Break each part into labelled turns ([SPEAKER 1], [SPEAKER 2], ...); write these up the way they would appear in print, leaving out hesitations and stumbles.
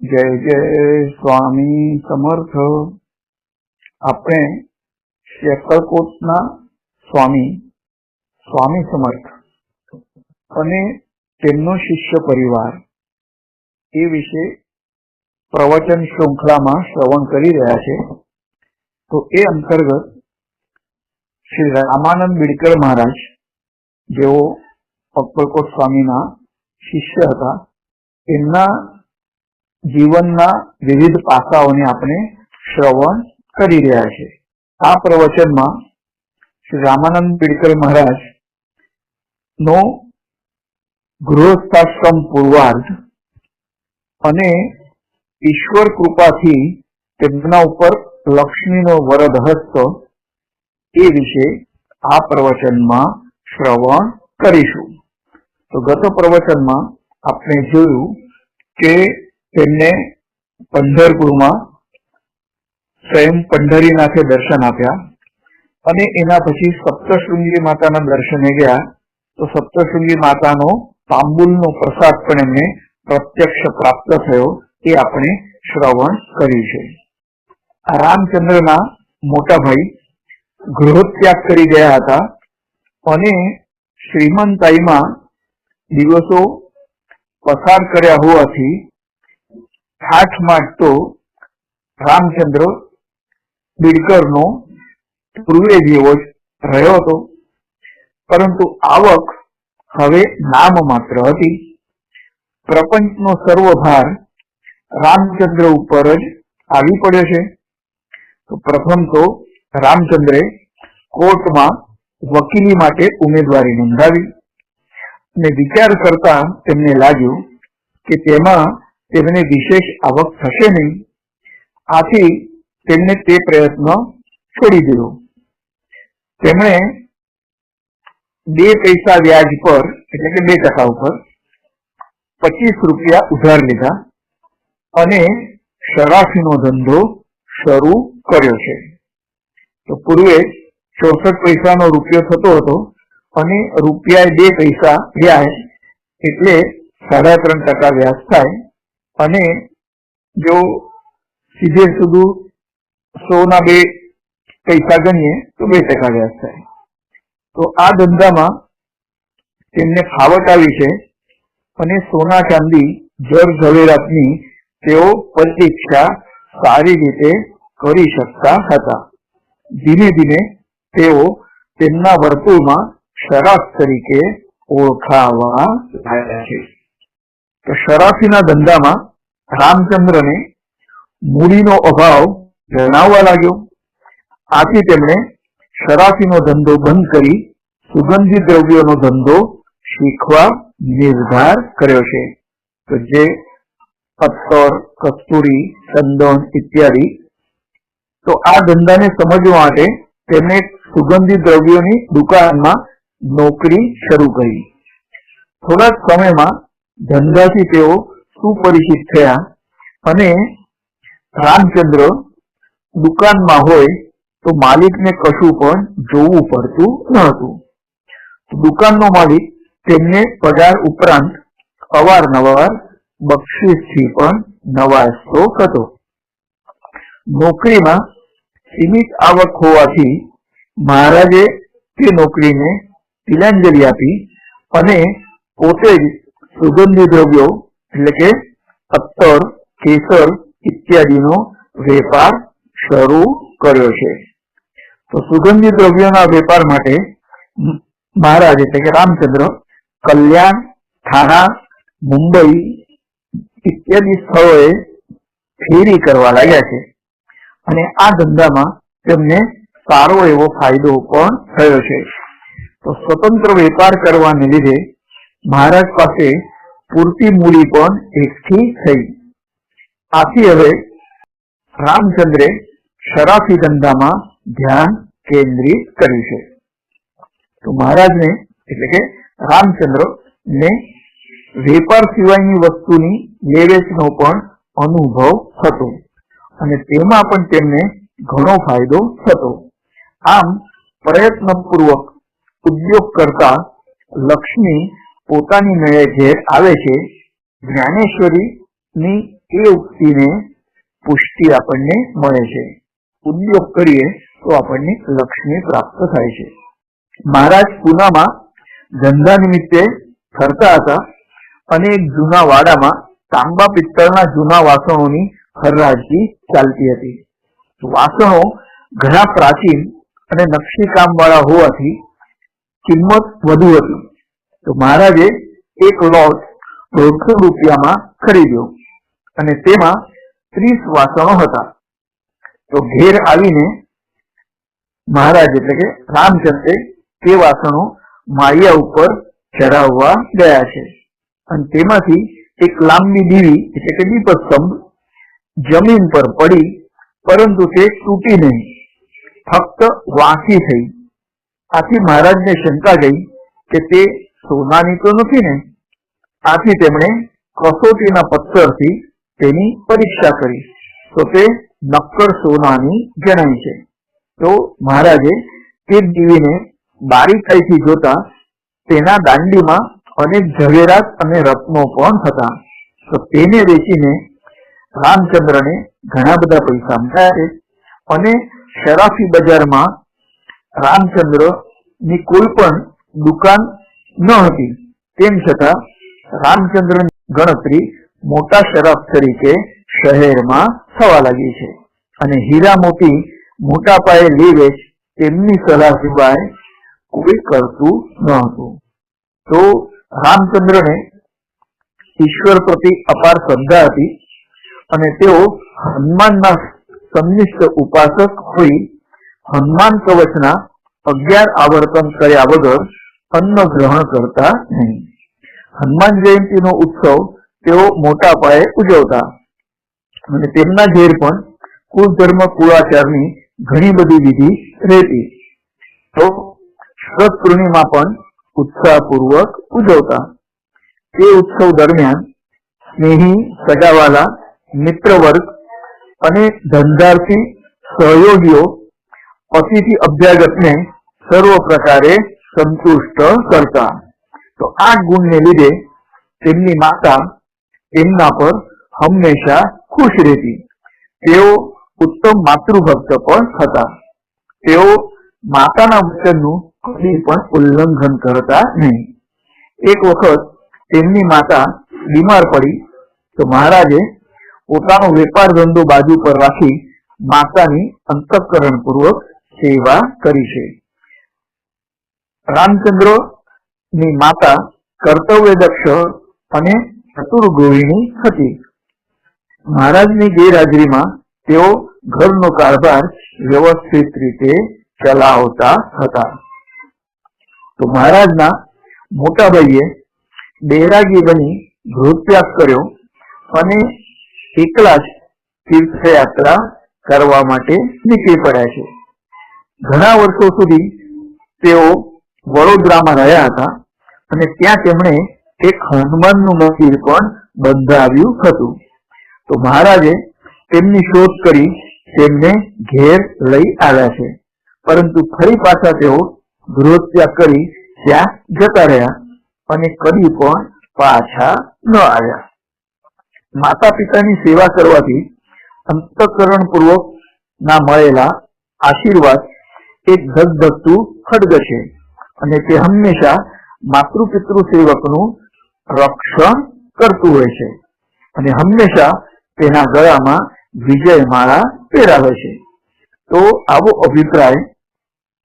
[SPEAKER 1] जय जय स्वामी समर्थ। આપણે અક્કલકોટના સ્વામી સ્વામી સમર્થ અને તેમનો શિષ્ય પરિવાર એ વિશે પ્રવચન શૃંખલામાં શ્રવણ કરી રહ્યા છે। તો એ અંતર્ગત શ્રી રામાનંદ બીડકર મહારાજ જેઓ અક્કલકોટ સ્વામીના શિષ્ય હતા, એમના જીવનના વિવિધ પાસાઓને આપણે શ્રવણ કરી રહ્યા છે। આ પ્રવચનમાં શ્રી રામાનંદ બીડકર મહારાજ નો ગૃહસ્થાશ્રમ પૂર્વાર્ધ અને ઈશ્વર કૃપાથી તેમના ઉપર લક્ષ્મીનો વરદ હસ્ત એ વિશે આ પ્રવચનમાં શ્રવણ કરીશું। તો ગત પ્રવચનમાં આપણે જોયું કે તેમને પંઢરપુરમાં સ્વયં પંઢરીનાથે દર્શન આપ્યા અને એના પછી સપ્તશૃંગી માતાના દર્શને ગયા। તો સપ્તશૃંગી માતાનો તાંબુલનો પ્રસાદ પણ એમને પ્રત્યક્ષ પ્રાપ્ત થયો, એ આપણે શ્રવણ કર્યું છે। રામચંદ્રના મોટા ભાઈ ગૃહત્યાગ કરી ગયા હતા અને શ્રીમંતાઈમાં દિવસો પસાર કર્યા હોવાથી ઠાઠ માટતો રામચંદ્ર બીડકરનો પૂર્વે જેવો જ રહ્યો હતો, પરંતુ આવક હવે નામ માત્ર હતી। પ્રપંચનો સર્વભાર રામચંદ્ર ઉપર જ આવી પડ્યો છે। તો પ્રથમ તો રામચંદ્રે કોર્ટમાં વકીલી માટે ઉમેદવારી નોંધાવી અને વિચાર કરતા તેમને લાગ્યું કે તેમાં તેમને વિશેષ આવક થશે નહીં, આથી તેમને તે પ્રયત્ન છોડી દીધો। તેમણે 2 પૈસા વ્યાજ પર એટલે કે 2% ઉપર 25 રૂપિયા ઉધાર લીધા અને શરાફીનો ધંધો શરૂ કર્યો છે। તો પૂર્વે 64 પૈસાનો રૂપિયો થતો હતો અને રૂપિયા 2 પૈસા વ્યાજ એટલે 3.5% વ્યાજ થાય અને જો સીધે સીધું 100 ના 2 પૈસા ગણીએ તો 2% વ્યાજ થાય। તો આ ધંધામાં તેમને ફાવટ આવી છે અને સોના ચાંદી જર ઝવેરાતની તેઓ પરીક્ષા સારી રીતે કરી શકતા હતા। ધીમે ધીમે તેઓ તેમના વર્તુળમાં શરાફ તરીકે ઓળખાવા લાગ્યા છે। તો શરાફીના ધંધામાં રામચંદ્રને મૂડીનો અભાવ જણાવવા લાગ્યો, આથી તેમણે શરાફીનો ધંધો બંધ કરી સુગંધી દ્રવ્યોનો ધંધો શીખવા નિર્ધાર કર્યો છે। તો જે અત્તર, કસ્તુરી, ચંદન ઇત્યાદિ, તો આ ધંધાને સમજવા માટે તેમણે સુગંધી દ્રવ્યોની દુકાનમાં નોકરી શરૂ કરી। થોડા સમયમાં ધંધાથી તેઓ સુપરિચિત થયા અને રામચંદ્ર દુકાનમાં હોય તો માલિકને કશું પણ જોવું પડતું ન હતું। દુકાનનો માલિક તેમને પગાર ઉપરાંત અવારનવાર બક્ષિસથી પણ નવાજતો હતો। નોકરીમાં સીમિત આવક હોવાથી મહારાજે તે નોકરીને તિલાંજલિ આપી અને પોતે જ સુગંધી દ્રવ્યો એટલે કે અત્તર, કેસર ઇત્યાદિનો વેપાર શરૂ કર્યો છે। તો સુગંધી દ્રવ્યોના વેપાર માટે મહારાજ એટલે કે રામચંદ્ર કલ્યાણ, થાણા, મુંબઈ ઇત્યાદિ સ્થળોએ ફેરી કરવા લાગ્યા છે અને આ ધંધામાં તેમને સારો એવો ફાયદો પણ થયો છે। તો સ્વતંત્ર વેપાર કરવાને લીધે મહારાજ પાસે પૂરતી મૂડી પણ એકઠી થઈ। આથી હવે રામચંદ્રે શરાફી ધંધામાં ધ્યાન કેન્દ્રિત કર્યું છે। તો મહારાજને એટલે કે રામચંદ્ર ને વેપાર સિવાયની વસ્તુની લેવેચનો પણ અનુભવ થતો અને તેમાં પણ તેમને ઘણો ફાયદો થતો। આમ પ્રયત્નપૂર્વક ઉદ્યોગ કરતા લક્ષ્મી પોતાની મેળે ઘેર આવે છે। જ્ઞાનેશ્વરીની એ ઉક્તિને પુષ્ટિ આપણને મળે છે. ઉદ્યોગ કરીએ તો આપણને લક્ષ્મી પ્રાપ્ત થાય છે. મહારાજ પૂનામાં ધંધા નિમિત્તે ફરતા હતા અને એક જૂના વાડામાં તાંબા પિત્તળના જૂના વાસણોની હરાજી ચાલતી હતી. વાસણો ઘણા પ્રાચીન અને નકશીકામ વાળા હોવાથી કિંમત વધુ હતી. તો મહારાજે એક લોટ 150 રૂપિયામાં ખરીદ્યો અને તેમાં 30 વાસણો હતા. તો ઘેર આવીને મહારાજ એટલે કે રામચંદ્રે તે વાસણો માળિયા ઉપર ચઢાવવા ગયા છે અને તેમાંથી એક લાંબી દીવી એટલે કે દીપસ્તંભ જમીન પર પડી, પરંતુ તે તૂટી નહીં, ફક્ત વાંકી થઈ. આથી મહારાજને શંકા ગઈ કે તે સોનાની તો નથી ને. આથી તેમણે કસોટીના પથ્થરથી તેની પરીક્ષા કરી તો તે નક્કર સોનાની જણાય છે. તો મહારાજે તે દીવીને બારીકાઈથી જોતા તેના દાંડીમાં અનેક ઝવેરાત અને રત્નો પણ હતા. તો તેને વેચીને રામચંદ્રને ઘણા બધા પૈસા મળ્યા છે અને શરાફી બજારમાં રામચંદ્ર ની કોઈ પણ દુકાન ન હતી. તેમ છતાં રામચંદ્રની ગણતરી મોટા શરાફ તરીકે શહેરમાં થવા લાગી છે અને હીરા મોતી મોટા પાયે લે વેચ તેમની સલાહ સિવાય કોઈ કરતું ન હતું. તો રામચંદ્રને ઈશ્વર પ્રતિ અપાર શ્રદ્ધા હતી અને તેઓ હનુમાનના સંનિષ્ઠ ઉપાસક હોઈ હનુમાન કવચના 11 આવર્તન કર્યા વગર અન્ન ગ્રહણ કરતા નહીં. હનુમાન જયંતિનો ઉત્સવ તેઓ મોટા પાયે ઉજવતા અને તેમના ઘેર પણ કુલ ધર્મ કુળાચારની ઘણી બધી વિધિ રહેતી. તો શરદ પૂર્ણિમા પણ ઉત્સાહપૂર્વક ઉજવતા. તે ઉત્સવ દરમિયાન સ્નેહી સગાવાલા મિત્ર વર્ગ અને ધંધાર્થી સહયોગીઓ અતિથિ અભ્યાગતને સર્વ પ્રકારે સંતુષ્ટ કરતા. તો આ ગુણને લીધે તેમની માતા તેમના પર હંમેશા ખુશ રહેતી. તેઓ ઉત્તમ માતૃભક્ત પણ હતા. તેઓ માતાના વચનનું કદી પણ ઉલ્લંઘન કરતા નહીં. એક વખત તેમની માતા બીમાર પડી તો મહારાજે પોતાનો વેપાર ધંધો બાજુ પર રાખી માતાની અંતઃકરણ પૂર્વક સેવા કરી છે. રામચંદ્ર ની માતા કર્તવ્યદક્ષ અને ચતુર ગૃહિણી હતી. મહારાજની ગેરહાજરીમાં તેઓ ઘરનો કારભાર વ્યવસ્થિત રીતે ચલાવતા હતા. તો મહારાજના મોટા ભાઈએ બૈરાગી બની ગૃહત્યાગ કર્યો અને એકલા જ તીર્થયાત્રા કરવા માટે નીકળી પડ્યા છે. ઘણા વર્ષો સુધી તેઓ વડોદરામાં રહ્યા હતા અને ત્યાં તેમણે એક હનુમાનનું મંદિર પણ બંધાવ્યું હતું. તો મહારાજે તેમની શોધ કરી તેમને ઘેર લઈ આવ્યા છે, પરંતુ ફરી પાછા તેઓ ગૃહત્યાગ કરી ત્યાં જતા રહ્યા અને કદી પણ પાછા ન આવ્યા. માતા પિતાની સેવા કરવાથી અંતઃકરણ પૂર્વક ના મળેલા આશીર્વાદ એક ધગધગતું ખડગ છે અને તે હંમેશા માતૃપિતૃ સેવકનું રક્ષણ કરતું હોય છે અને હંમેશા તેના ગળામાં વિજયમાળા પહેરાવે છે. તો આવો અભિપ્રાય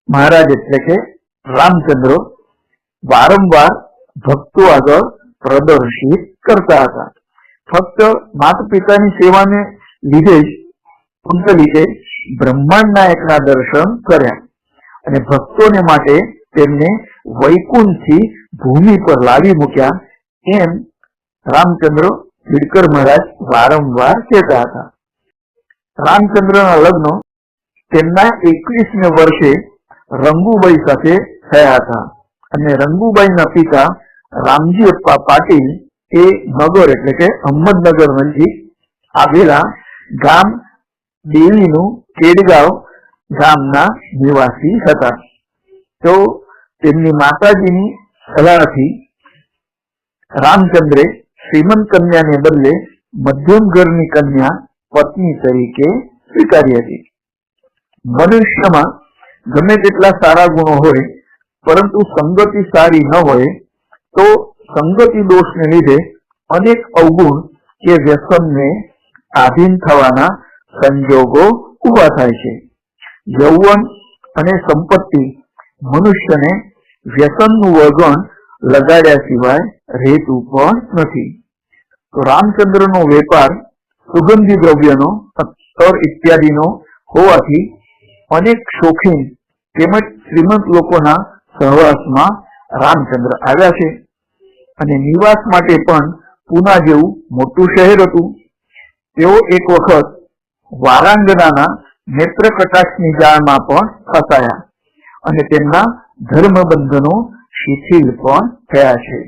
[SPEAKER 1] મહારાજ એટલે કે રામચંદ્ર વારંવાર ભક્તો આગળ પ્રદર્શિત કરતા હતા. ફક્ત માતા પિતાની સેવાને લીધે જ કુંડલીએ બ્રહ્માંડ નાયકના દર્શન કર્યા અને ભક્તોને માટે તેમને વૈકુંઠથી ભૂમિ પર લાવી મૂક્યા, એમ રામચંદ્ર બિડકર મહારાજ વારંવાર કહેતા હતા. રામચંદ્રના લગ્ન તેમના 21મે વર્ષે રંગુબાઈ સાથે થયા હતા અને રંગુબાઈના પિતા રામજી અપ્પા પાટીલ એ નગર એટલે કે અહમદનગર નજીક આવેલા ગામ દેવીનું કેડગાંવ ગામના નિવાસી હતા. તો તેમની માતાજીની સલાહથી રામચંદ્રે શ્રીમંત કન્યાને બદલે મધ્યમ ઘરની કન્યા પત્ની તરીકે સ્વીકારી હતી. મનુષ્યમાં ગમે તેટલા સારા ગુણો હોય, પરંતુ સંગતિ સારી ન હોય તો સંગતિ દોષને લીધે અનેક અવગુણ કે વ્યસનને આધીન થવાના સંજોગો ઉભા થાય છે. યૌવન અને સંપત્તિ મનુષ્યને વ્યસનનું વળગણ લગાડ્યા સિવાય રહેતું પણ નથી. તો રામચંદ્રનો વેપાર સુગંધી દ્રવ્યનો, અત્તર ઇત્યાદિનો હોવાથી અનેક શોખીન તેમજ શ્રીમંત લોકોના સહવાસમાં રામચંદ્ર આવ્યા છે. અને નિવાસ માટે પણ પૂના જેવું મોટું શહેર હતું. તેઓ એક વખત વારાંગનાના નેત્ર કટાક્ષની જાળમાં પણ ફસાયા અને તેમના ધર્મબંધનો શિથિલ પણ થયા છે.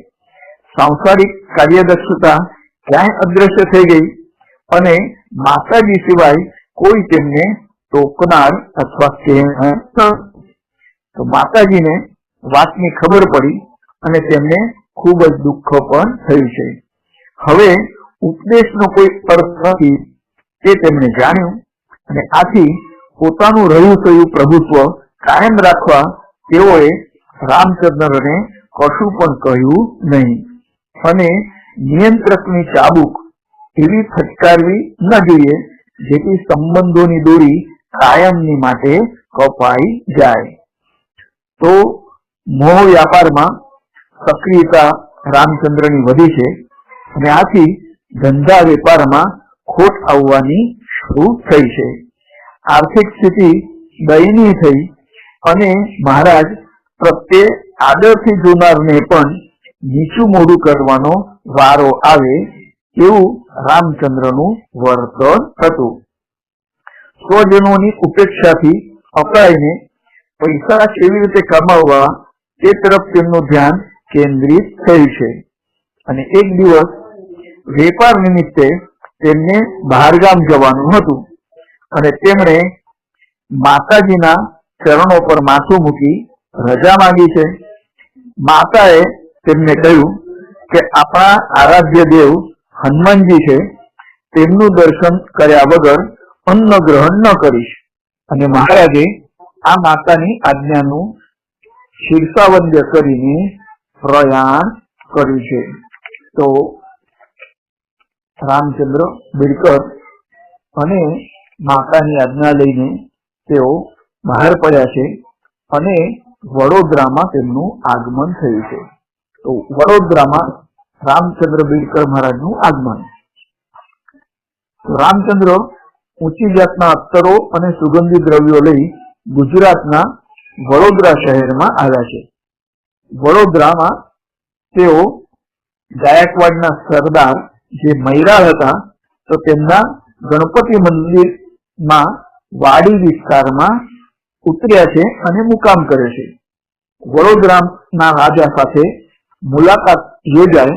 [SPEAKER 1] સાંસારિક કાર્યદક્ષતા ક્યાંય અદ્રશ્ય થઈ ગઈ અને માતાજી સિવાય કોઈ તેમને ટોકનાર અથવા કહેનાર. તો માતાજીને વાતની ખબર પડી અને તેમને ખૂબ જ દુઃખ પણ થયું છે. હવે ઉપદેશનો કોઈ અર્થ નથી તે તેમણે જાણ્યું અને આથી પોતાનું રહ્યું થયું પ્રભુત્વ કાયમ રાખવા તેઓએ રામચંદ્રને કશું પણ કહ્યું નહીં અને નિયંત્રકની ચાબુક એવી ફટકારવી ન જોઈએ જેથી સંબંધોની દોરી કાયમની માટે કપાઈ જાય. તો મોહ વ્યાપારમાં સક્રિયતા રામચંદ્રની વધી છે અને આથી ધંધા વેપારમાં ખોટ આવવાની શરૂ થઈ છે. આર્થિક સ્થિતિ દયનીય થઈ અને મહારાજ પ્રત્યે આદરથી જોનારને પણ નીચું મોઢું કરવાનો વારો આવે એવું રામચંદ્રનું વર્તન હતું. સ્વજનોની ઉપેક્ષાથી અકળાઈને પૈસા કેવી રીતે કમાવવા તે તરફ તેમનું ધ્યાન કેન્દ્રિત થયું છે. અને એક દિવસ વેપાર નિમિત્તે તેમને બહારગામ જવાનું હતું અને તેમણે માતાજીના ચરણો પર માથું મૂકી રજા માંગી છે. માતાએ તેમને કહ્યું કે આપણા આરાધ્ય દેવ હનુમાનજી છે, તેમનું દર્શન કર્યા વગર અન્ન ગ્રહણ ન કરીશ. અને મહારાજે આ માતાની આજ્ઞાનું શિરસાવંદ્ય કરીને પ્રયાણ કર્યું છે. તો રામચંદ્ર બિડકર અને માતાની આજ્ઞા લઈને તેઓ બહાર પડ્યા છે અને વડોદરામાં તેમનું આગમન થયું છે. તો વડોદરામાં રામચંદ્ર બિડકર મહારાજનું આગમન. રામચંદ્ર ઊંચી જાતના અત્તરો અને સુગંધી દ્રવ્યો લઈ ગુજરાતના વડોદરા શહેરમાં આવ્યા છે. વડોદરામાં તેઓ ગાયકવાડના સરદાર જે મૈરાળ હતા તો તેમના ગણપતિ મંદિરમાં વાડી વિસ્તારમાં ઉતર્યા છે અને મુકામ કરે છે. વડોદરાના રાજા સાથે મુલાકાત યોજાય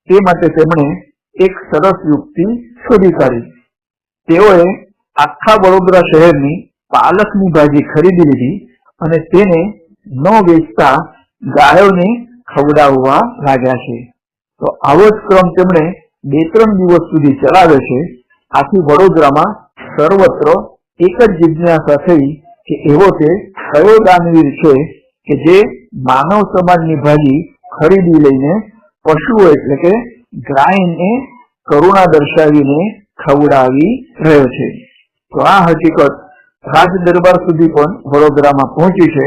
[SPEAKER 1] તે માટે તેમણે એક સરસ યુક્તિ શોધી કાઢી. તેઓએ આખા વડોદરા શહેરની પાલકની ભાજી ખરીદી લીધી અને તેને ન વેચતા ગાયોને ખવડાવવા લાગ્યા છે. તો આવો જ ક્રમ તેમણે 2-3 દિવસ સુધી ચલાવ્યો છે. આથી વડોદરામાં સર્વત્ર એક જ જિજ્ઞાસા થઈ કે એવો તે કયો દાનવીર છે કે જે માનવ સમાજની ભાજી ખરીદી લઈને પશુઓ એટલે કે ગાયને કરુણા દર્શાવીને ખવડાવી રહ્યો છે. તો આ હકીકત રાજ દરબાર સુધી પણ વડોદરામાં પહોંચી છે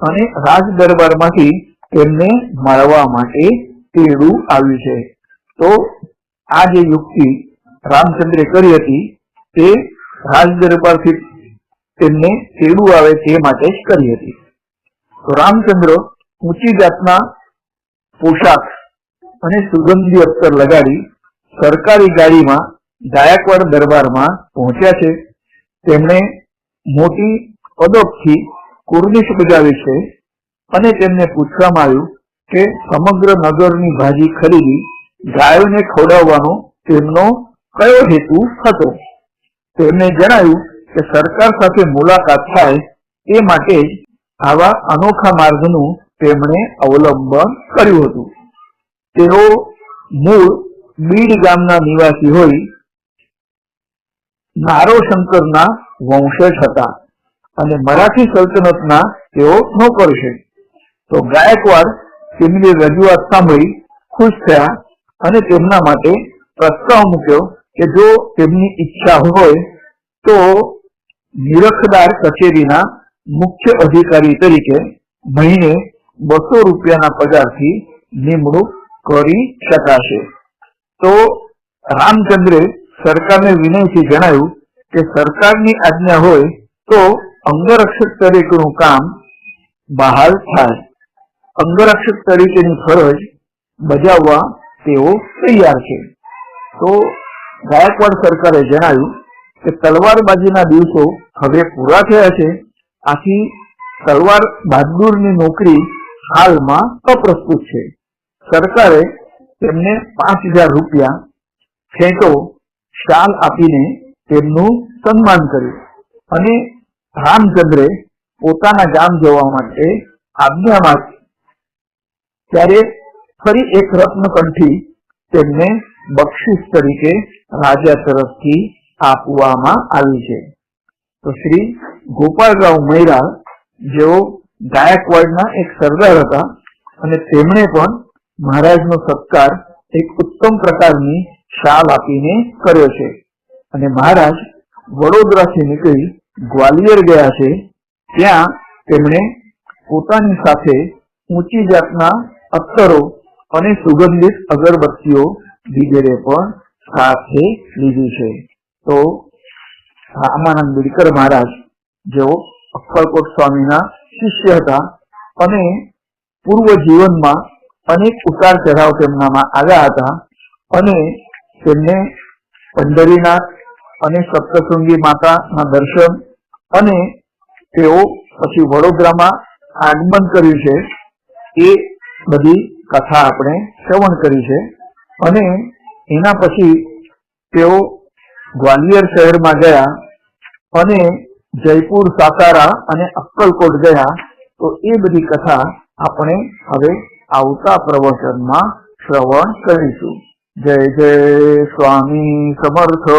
[SPEAKER 1] અને રાજ દરબારમાંથી તેમને મળવા માટે તેડું આવ્યું છે. તો આ જે યુક્તિ રામચંદ્રે કરી હતી તે રાજ દરબારથી તેમને તેડું આવે તે માટે જ કરી હતી. તો રામચંદ્ર ઊંચી જાતના પોશાક અને સુગંધી અત્તર લગાડી સરકારી ગાડીમાં ગાયકવાડ દરબારમાં પહોંચ્યા છે. તેમણે મોટી પદકથી કુર્નિશ બજાવી છે અને તેમને પૂછવામાં આવ્યું કે સમગ્ર નગરની ભાજી ખરીદી ગાયોને ખવડાવવાનો તેમનો કયો હેતુ હતો. તેમણે જણાવ્યું કે સરકાર સાથે મુલાકાત થાય એ માટે જ આવા અનોખા માર્ગનું તેમણે અવલંબન કર્યું હતું. તેઓ મૂળ बीड गामना निवासी होई नारो शंकरना वंशज हता અને મરાઠી સલ્તનતના તેઓ નોકર છે। તો ગાયકવાડ તેમની રજૂઆત સાંભળી ખુશ થયા અને તેમના માટે પ્રસ્તાવ મૂક્યો કે જો તેમની ઈચ્છા હોય તો નિરખદાર કચેરીના મુખ્ય અધિકારી તરીકે મહિને 200 રૂપિયાના પગારથી નિમણૂક કરી શકાશે। તો રામચંદ્રે સરકારને વિનયથી જણાવ્યું કે સરકારની આજ્ઞા હોય તો અંગરક્ષક તરીકેનું કામ બહાલ થાય। અંગરક્ષક તરીકેની ફરજ બજાવવા તેઓ તૈયાર છે। તો ગાયકવાડ સરકારે જણાવ્યું કે તલવારબાજીના દિવસો હવે પૂરા થયા છે, આથી તલવાર બહાદુરની નોકરી હાલમાં અપ્રસ્તુત છે। સરકારે તેમને 5000 રૂપિયા ફેંટો શાલ આપીને તેમનું સન્માન કર્યું અને રામચંદ્રે પોતાના ગામ જવા માટે આજ્ઞા માંગી ત્યારે ફરી એક રત્નકંઠી તેમને બક્ષિસ તરીકે રાજા તરફથી આપવામાં આવી છે। તો શ્રી ગોપાલરાવ મૈરાલ જેઓ ગાયકવાડના એક સરદાર હતા અને તેમણે પણ મહારાજનો સત્કાર એક ઉત્તમ પ્રકારની શાલ આપીને કર્યો છે અને મહારાજ વડોદરાથી નીકળી ગ્વાલિયર ગયા છે। ત્યાં તેમણે પોતાની સાથે ઊંચી જાતના અત્તરો અને સુગંધિત અગરબત્તીઓ વગેરે પણ સાથે લીધી છે। તો રામાનંદ બીડકર મહારાજ જેઓ અક્કલકોટ સ્વામીના શિષ્ય હતા અને પૂર્વ જીવનમાં અનેક ઉતાર ચઢાવ તેમનામાં આવ્યા હતા અને તેમને પંઢરીનાથ અને સપ્તશૃંગી માતાના દર્શન અને તેઓ પછી વડોદરામાં આગમન કર્યું છે એ બધી કથા આપણે શ્રવણ કરી છે અને એના પછી તેઓ ગ્વાલિયર શહેરમાં ગયા અને જયપુર, સાતારા અને અક્કલકોટ ગયા। તો એ બધી કથા આપણે હવે આવતા પ્રવચનમાં શ્રવણ કરીશું। જય જય સ્વામી સમર્થ।